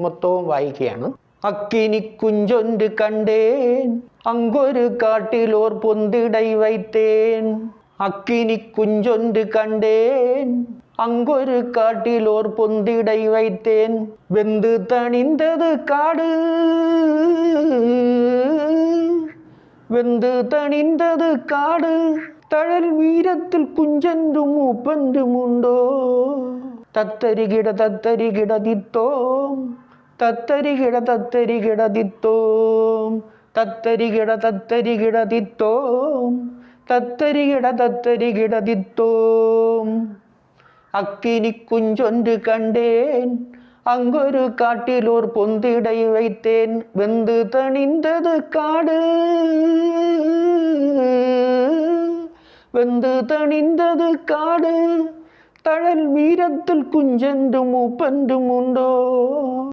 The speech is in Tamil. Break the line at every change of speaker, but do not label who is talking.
മൊത്തവും വായിക്കുകയാണ്. അക്കിനി കുഞ്ചൊன்று കണ്ടേൻ അങ്ങൊരു കാട്ടിലോർ പൊന്തിടൈ വൈത്തേൻ. അക്കിനി കുഞ്ചൊன்று കണ്ടേൻ அங்கொரு காட்டிலோர் பொந்திடை வைத்தேன். வெந்து தணிந்தது காடு, வெந்து தணிந்தது காடு, தழல் வீரத்தில் குஞ்சென்றும் மூப்பென்றும் உண்டோ. தத்தரிகிட தத்தரிகிடதித்தோம், தத்தரிகிட தத்தரிகிடதித்தோம், தத்தரிகிட தத்தரிகிடதித்தோம், தத்தரிகிட தத்தரிகிடதித்தோம். அக்கினி குஞ்சொன்று கண்டேன் அங்கொரு காட்டிலோர் பொந்திடை வைத்தேன். வெந்து தணிந்தது காடு, வெந்து தணிந்தது காடு, தழல் வீரத்தில் குஞ்சென்றும் மூப்பென்றும் உண்டோ.